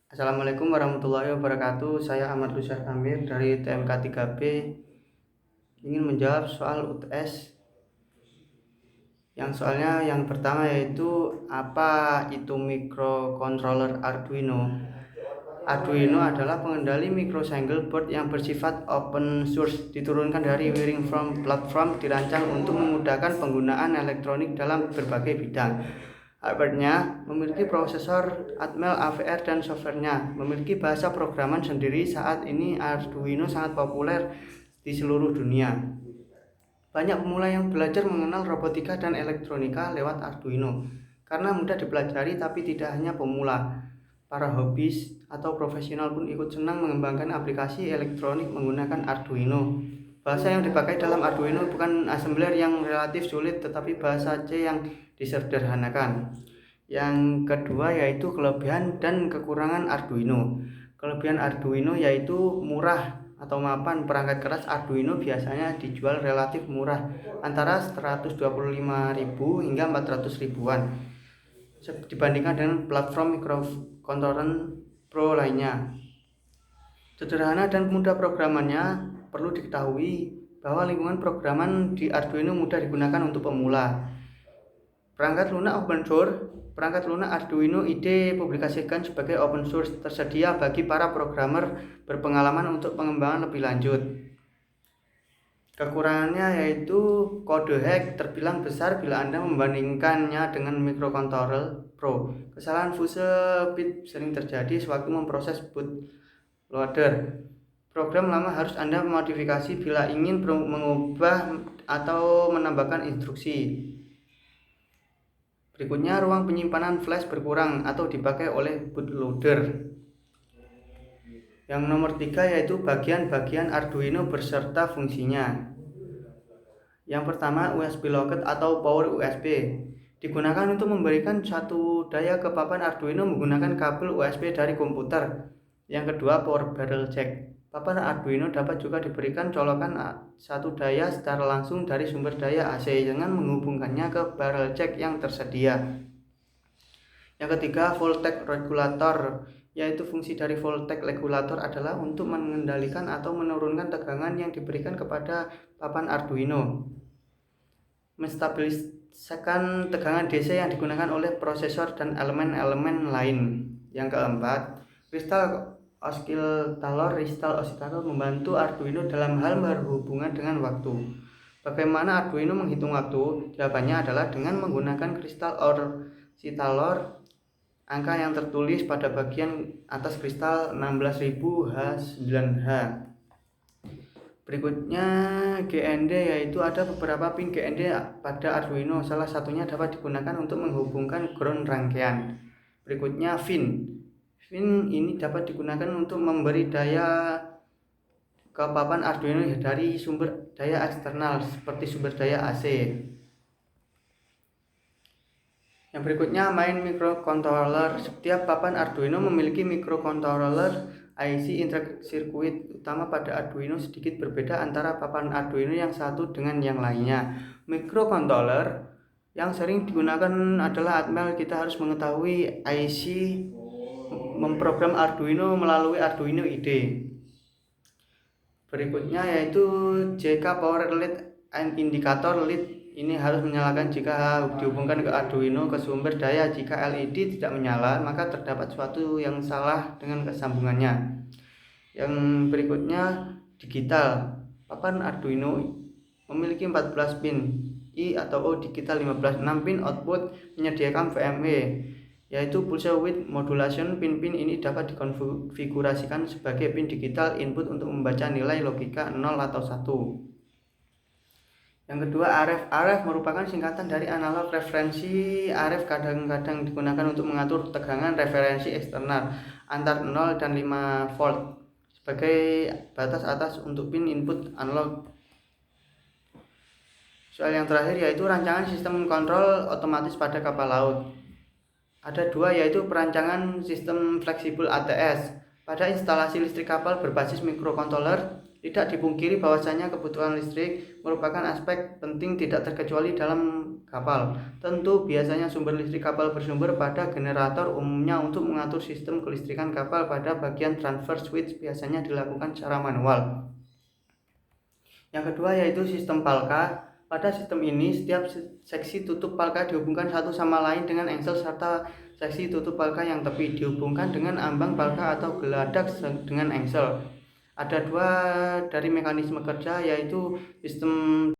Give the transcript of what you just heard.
Assalamualaikum warahmatullahi wabarakatuh. Saya Ahmad Lusyar Amir dari TMK 3B ingin menjawab soal UTS. Soalnya yang pertama yaitu apa itu microcontroller Arduino. Arduino adalah pengendali micro single board yang bersifat open source, diturunkan dari Wiring From Platform, dirancang untuk memudahkan penggunaan elektronik dalam berbagai bidang. Hardware-nya memiliki prosesor Atmel AVR dan software-nya memiliki bahasa programan sendiri. Saat ini Arduino sangat populer di seluruh dunia. Banyak pemula yang belajar mengenal robotika dan elektronika lewat Arduino karena mudah dipelajari, tapi tidak hanya pemula. Para hobis atau profesional pun ikut senang mengembangkan aplikasi elektronik menggunakan Arduino. Bahasa yang dipakai dalam Arduino bukan assembler yang relatif sulit, tetapi bahasa C yang disederhanakan. Yang kedua yaitu kelebihan dan kekurangan Arduino. Kelebihan Arduino yaitu murah atau mapan. Perangkat keras Arduino biasanya dijual relatif murah, antara 125.000 hingga 400 ribuan, dibandingkan dengan platform microcontroller Pro lainnya. Sederhana dan mudah programannya. Perlu diketahui bahwa lingkungan programan di Arduino mudah digunakan untuk pemula. Perangkat lunak open source. Perangkat lunak Arduino IDE publikasikan sebagai open source, tersedia bagi para programmer berpengalaman untuk pengembangan lebih lanjut. Kekurangannya yaitu kode hack terbilang besar bila Anda membandingkannya dengan microcontroller Pro. Kesalahan fuse bit sering terjadi sewaktu memproses bootloader. Program lama harus Anda modifikasi bila ingin mengubah atau menambahkan instruksi. Berikutnya, ruang penyimpanan flash berkurang atau dipakai oleh bootloader. Yang nomor 3 yaitu bagian-bagian Arduino beserta fungsinya. Yang pertama, USB locket atau power USB. Digunakan untuk memberikan satu daya ke papan Arduino menggunakan kabel USB dari komputer. Yang kedua, power barrel jack. Papan Arduino dapat juga diberikan colokan satu daya secara langsung dari sumber daya AC dengan menghubungkannya ke barrel jack yang tersedia. Yang ketiga, voltage regulator, yaitu fungsi dari voltage regulator adalah untuk mengendalikan atau menurunkan tegangan yang diberikan kepada papan Arduino. Menstabiliskan tegangan DC yang digunakan oleh prosesor dan elemen-elemen lain. Yang keempat, kristal oscillator membantu Arduino dalam hal berhubungan dengan waktu. Bagaimana Arduino menghitung waktu? Jawabannya adalah dengan menggunakan kristal oscillator. Angka yang tertulis pada bagian atas kristal 16000H9H. Berikutnya GND, yaitu ada beberapa pin GND pada Arduino. Salah satunya dapat digunakan untuk menghubungkan ground rangkaian. Berikutnya fin. Fin ini dapat digunakan untuk memberi daya ke papan Arduino dari sumber daya eksternal seperti sumber daya AC. Yang berikutnya, main microcontroller. Setiap papan Arduino memiliki microcontroller IC interconnect circuit utama pada Arduino sedikit berbeda antara papan Arduino yang satu dengan yang lainnya. Microcontroller yang sering digunakan adalah Atmel. Kita harus mengetahui IC memprogram Arduino melalui Arduino IDE. Berikutnya yaitu JK power lead and indicator. Lead ini harus menyalakan jika dihubungkan ke Arduino ke sumber daya. Jika LED tidak menyala, maka terdapat sesuatu yang salah dengan kesambungannya. Yang berikutnya digital. Papan Arduino memiliki 14 pin I atau O digital 15. 6 pin output menyediakan VME, yaitu pulse width modulation. Pin-pin ini dapat dikonfigurasikan sebagai pin digital input untuk membaca nilai logika 0 atau 1. Yang kedua, RF. RF merupakan singkatan dari analog referensi. RF kadang-kadang digunakan untuk mengatur tegangan referensi eksternal antar 0 dan 5 volt sebagai batas atas untuk pin input analog. Soal yang terakhir yaitu rancangan sistem kontrol otomatis pada kapal laut. Ada dua, yaitu perancangan sistem fleksibel ATS. Pada instalasi listrik kapal berbasis microcontroller, tidak dipungkiri bahwasanya kebutuhan listrik merupakan aspek penting tidak terkecuali dalam kapal. Tentu biasanya sumber listrik kapal bersumber pada generator, umumnya untuk mengatur sistem kelistrikan kapal pada bagian transfer switch biasanya dilakukan secara manual. Yang kedua yaitu sistem palka. Pada sistem ini, setiap seksi tutup palka dihubungkan satu sama lain dengan engsel serta seksi tutup palka yang tepi dihubungkan dengan ambang palka atau geladak dengan engsel. Ada dua dari mekanisme kerja yaitu sistem